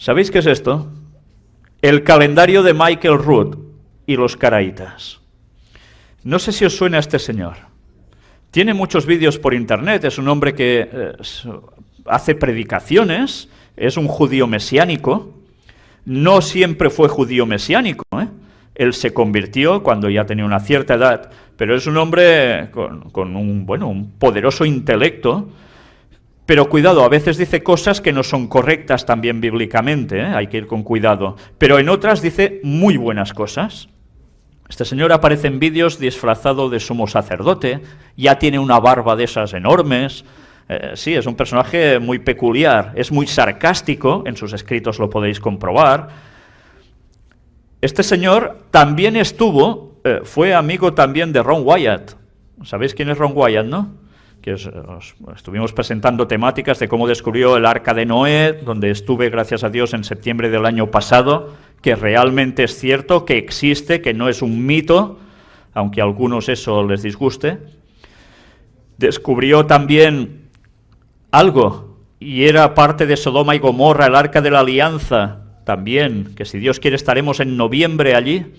¿Sabéis qué es esto? El calendario de Michael Rood y los caraítas. No sé si os suena a este señor. Tiene muchos vídeos por internet, es un hombre que hace predicaciones, es un judío mesiánico. No siempre fue judío mesiánico, Él se convirtió cuando ya tenía una cierta edad, pero es un hombre con un poderoso intelecto. Pero cuidado, a veces dice cosas que no son correctas también bíblicamente, hay que ir con cuidado. Pero en otras dice muy buenas cosas. Este señor aparece en vídeos disfrazado de sumo sacerdote, ya tiene una barba de esas enormes. Sí, es un personaje muy peculiar, es muy sarcástico, en sus escritos lo podéis comprobar. Este señor también fue amigo también de Ron Wyatt. ¿Sabéis quién es Ron Wyatt, no? Que estuvimos presentando temáticas de cómo descubrió el Arca de Noé, donde estuve, gracias a Dios, en septiembre del año pasado, que realmente es cierto, que existe, que no es un mito, aunque a algunos eso les disguste. Descubrió también algo, y era parte de Sodoma y Gomorra, el Arca de la Alianza, también, que si Dios quiere estaremos en noviembre allí.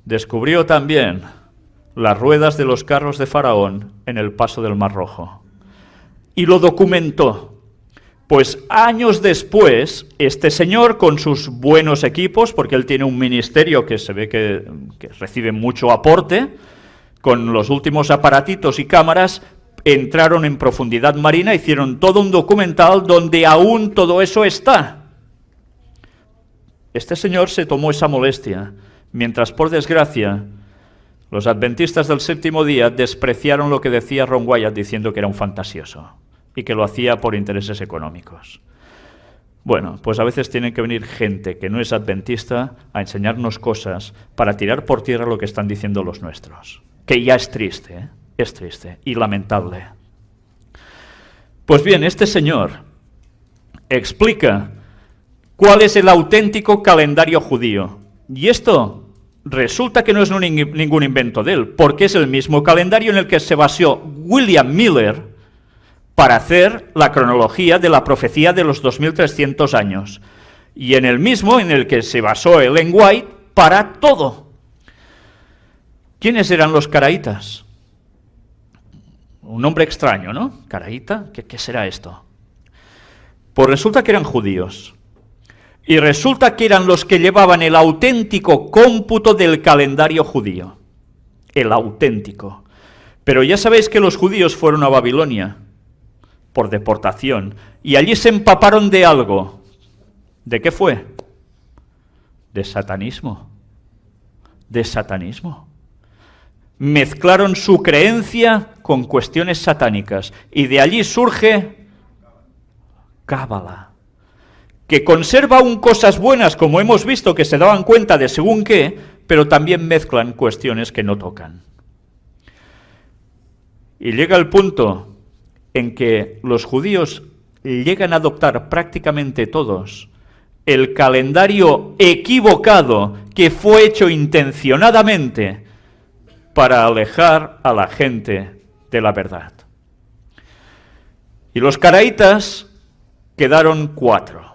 Descubrió también las ruedas de los carros de Faraón en el paso del Mar Rojo. Y lo documentó. Pues años después, este señor con sus buenos equipos, porque él tiene un ministerio que se ve que recibe mucho aporte, con los últimos aparatitos y cámaras, entraron en profundidad marina, hicieron todo un documental donde aún todo eso está. Este señor se tomó esa molestia, mientras por desgracia los adventistas del séptimo día despreciaron lo que decía Ron Wyatt diciendo que era un fantasioso y que lo hacía por intereses económicos. Bueno, pues a veces tiene que venir gente que no es adventista a enseñarnos cosas para tirar por tierra lo que están diciendo los nuestros. Que ya es triste, es triste y lamentable. Pues bien, este señor explica cuál es el auténtico calendario judío. Y esto resulta que no es ningún invento de él, porque es el mismo calendario en el que se basó William Miller para hacer la cronología de la profecía de los 2300 años, y en el mismo en el que se basó Ellen White para todo. ¿Quiénes eran los caraítas? Un nombre extraño, ¿no? ¿Caraíta? ¿Qué será esto? Pues resulta que eran judíos. Y resulta que eran los que llevaban el auténtico cómputo del calendario judío. El auténtico. Pero ya sabéis que los judíos fueron a Babilonia por deportación. Y allí se empaparon de algo. ¿De qué fue? De satanismo. De satanismo. Mezclaron su creencia con cuestiones satánicas. Y de allí surge Cábala, que conserva aún cosas buenas, como hemos visto, que se daban cuenta de según qué, pero también mezclan cuestiones que no tocan. Y llega el punto en que los judíos llegan a adoptar prácticamente todos el calendario equivocado que fue hecho intencionadamente para alejar a la gente de la verdad. Y los caraítas quedaron 4.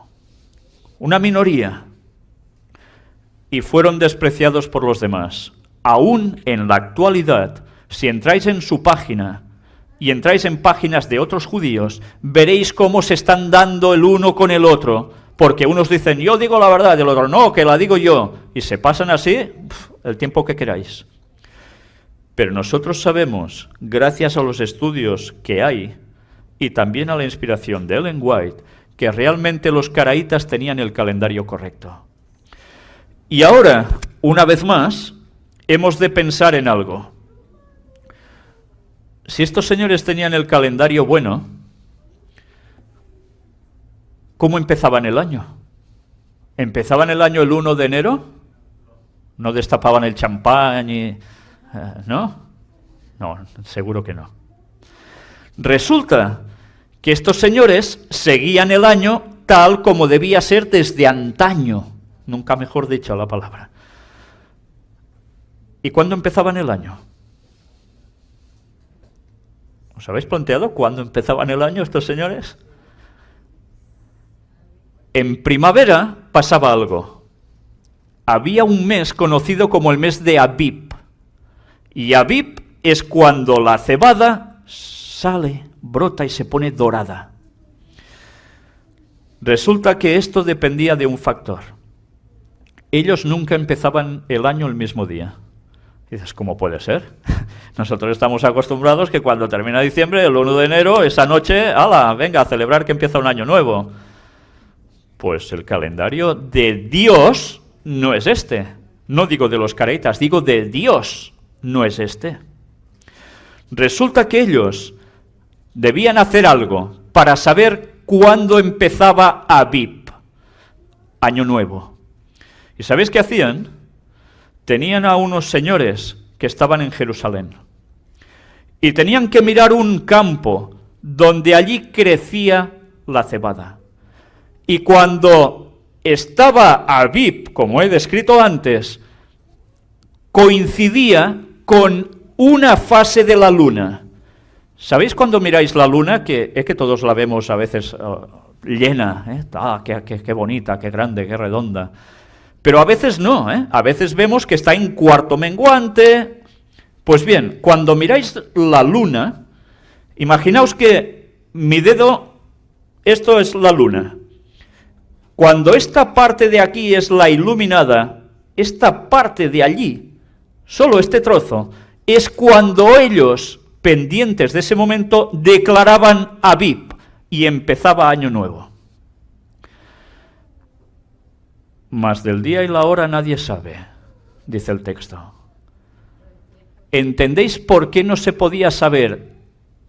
Una minoría, y fueron despreciados por los demás. Aún en la actualidad, si entráis en su página y entráis en páginas de otros judíos, veréis cómo se están dando el uno con el otro, porque unos dicen, yo digo la verdad, y el otro, no, que la digo yo, y se pasan así el tiempo que queráis. Pero nosotros sabemos, gracias a los estudios que hay, y también a la inspiración de Ellen White, que realmente los caraítas tenían el calendario correcto. Y ahora, una vez más, hemos de pensar en algo. Si estos señores tenían el calendario bueno, ¿cómo empezaban el año? ¿Empezaban el año el 1 de enero? ¿No destapaban el champán y...? ¿No? No, seguro que no. Resulta que estos señores seguían el año tal como debía ser desde antaño, nunca mejor dicho la palabra. ¿Y cuándo empezaban el año? ¿Os habéis planteado cuándo empezaban el año estos señores? En primavera pasaba algo. Había un mes conocido como el mes de Abib. Y Abib es cuando la cebada sale, brota y se pone dorada. Resulta que esto dependía de un factor. Ellos nunca empezaban el año el mismo día. Y dices, ¿cómo puede ser? Nosotros estamos acostumbrados que cuando termina diciembre, el 1 de enero, esa noche, ¡hala! Venga, a celebrar que empieza un año nuevo. Pues el calendario de Dios no es este. No digo de los caraítas, digo de Dios, no es este. Resulta que ellos debían hacer algo para saber cuándo empezaba Abib, año nuevo. ¿Y sabéis qué hacían? Tenían a unos señores que estaban en Jerusalén y tenían que mirar un campo donde allí crecía la cebada. Y cuando estaba Abib, como he descrito antes, coincidía con una fase de la luna. ¿Sabéis cuando miráis la luna? Que es que todos la vemos a veces llena, qué bonita, qué grande, qué redonda. Pero a veces no, a veces vemos que está en cuarto menguante. Pues bien, cuando miráis la luna, imaginaos que mi dedo, esto es la luna. Cuando esta parte de aquí es la iluminada, esta parte de allí, solo este trozo, es cuando ellos, pendientes de ese momento, declaraban Abib y empezaba año nuevo. Mas del día y la hora nadie sabe, dice el texto. ¿Entendéis por qué no se podía saber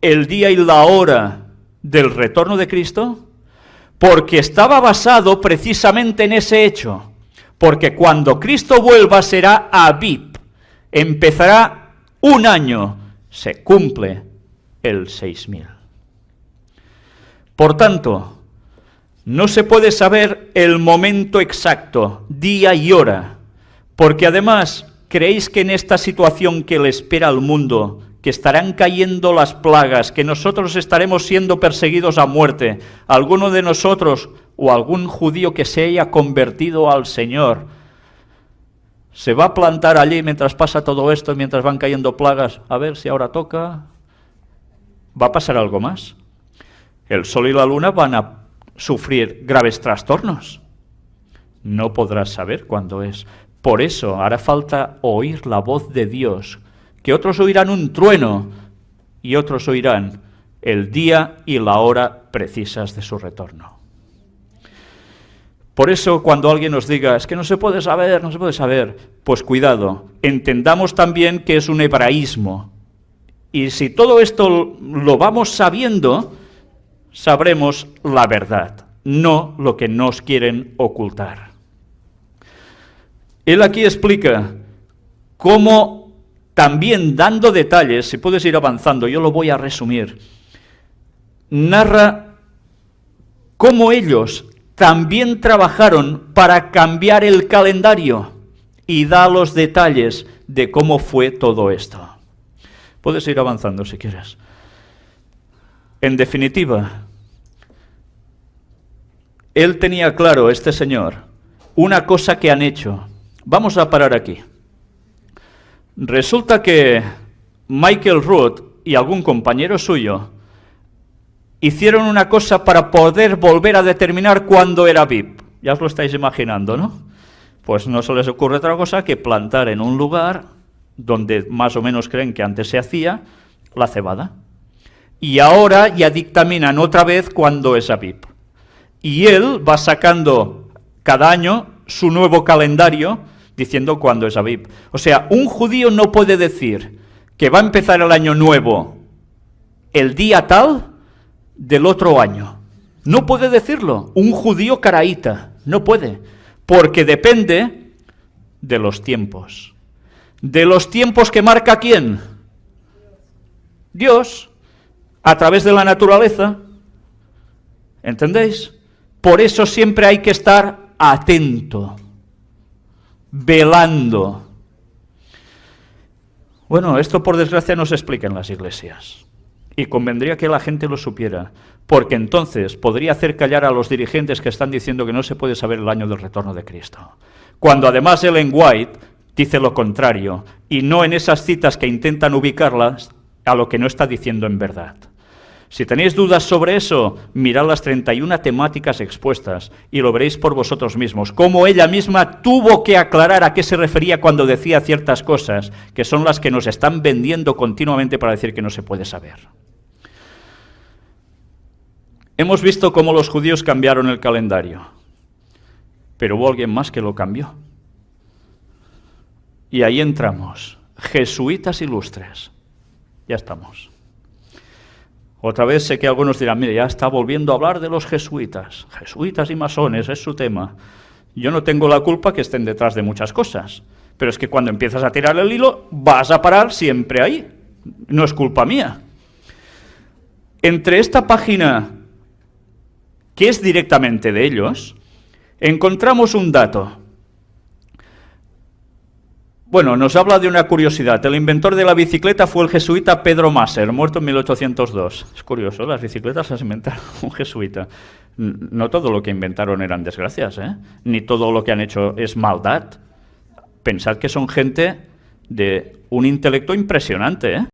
el día y la hora del retorno de Cristo? Porque estaba basado precisamente en ese hecho. Porque cuando Cristo vuelva será Abib. Empezará un año, se cumple el 6000. Por tanto, no se puede saber el momento exacto, día y hora, porque además, ¿creéis que en esta situación que le espera al mundo, que estarán cayendo las plagas, que nosotros estaremos siendo perseguidos a muerte, alguno de nosotros o algún judío que se haya convertido al Señor, se va a plantar allí mientras pasa todo esto, mientras van cayendo plagas, a ver si ahora toca? ¿Va a pasar algo más? El sol y la luna van a sufrir graves trastornos. No podrás saber cuándo es. Por eso hará falta oír la voz de Dios, que otros oirán un trueno y otros oirán el día y la hora precisas de su retorno. Por eso cuando alguien nos diga, es que no se puede saber, pues cuidado, entendamos también que es un hebraísmo. Y si todo esto lo vamos sabiendo, sabremos la verdad, no lo que nos quieren ocultar. Él aquí explica cómo, también dando detalles, si puedes ir avanzando, yo lo voy a resumir, narra cómo ellos también trabajaron para cambiar el calendario y da los detalles de cómo fue todo esto. Puedes ir avanzando si quieres. En definitiva, él tenía claro, este señor, una cosa que han hecho. Vamos a parar aquí. Resulta que Michael Rood y algún compañero suyo hicieron una cosa para poder volver a determinar cuándo era Abib. Ya os lo estáis imaginando, ¿no? Pues no se les ocurre otra cosa que plantar en un lugar donde más o menos creen que antes se hacía la cebada. Y ahora ya dictaminan otra vez cuándo es Abib. Y él va sacando cada año su nuevo calendario diciendo cuándo es Abib. O sea, un judío no puede decir que va a empezar el año nuevo el día tal del otro año. No puede decirlo. Un judío caraíta no puede, porque depende de los tiempos. ¿De los tiempos que marca quién? Dios, a través de la naturaleza. ¿Entendéis? Por eso siempre hay que estar atento, velando. Bueno, esto por desgracia no se explica en las iglesias. y convendría que la gente lo supiera, porque entonces podría hacer callar a los dirigentes que están diciendo que no se puede saber el año del retorno de Cristo. Cuando además Ellen White dice lo contrario, y no en esas citas que intentan ubicarlas a lo que no está diciendo en verdad. Si tenéis dudas sobre eso, mirad las 31 temáticas expuestas y lo veréis por vosotros mismos, cómo ella misma tuvo que aclarar a qué se refería cuando decía ciertas cosas, que son las que nos están vendiendo continuamente para decir que no se puede saber. Hemos visto cómo los judíos cambiaron el calendario, pero hubo alguien más que lo cambió. Y ahí entramos, jesuitas ilustres. Ya estamos. Otra vez sé que algunos dirán, mire, ya está volviendo a hablar de los jesuitas. Jesuitas y masones, es su tema. Yo no tengo la culpa que estén detrás de muchas cosas, pero es que cuando empiezas a tirar el hilo, vas a parar siempre ahí. No es culpa mía. Entre esta página, que es directamente de ellos, encontramos un dato. Bueno, nos habla de una curiosidad. El inventor de la bicicleta fue el jesuita Pedro Masser, muerto en 1802. Es curioso, las bicicletas las inventaron un jesuita. No todo lo que inventaron eran desgracias, ¿eh? Ni todo lo que han hecho es maldad. Pensad que son gente de un intelecto impresionante, ¿eh?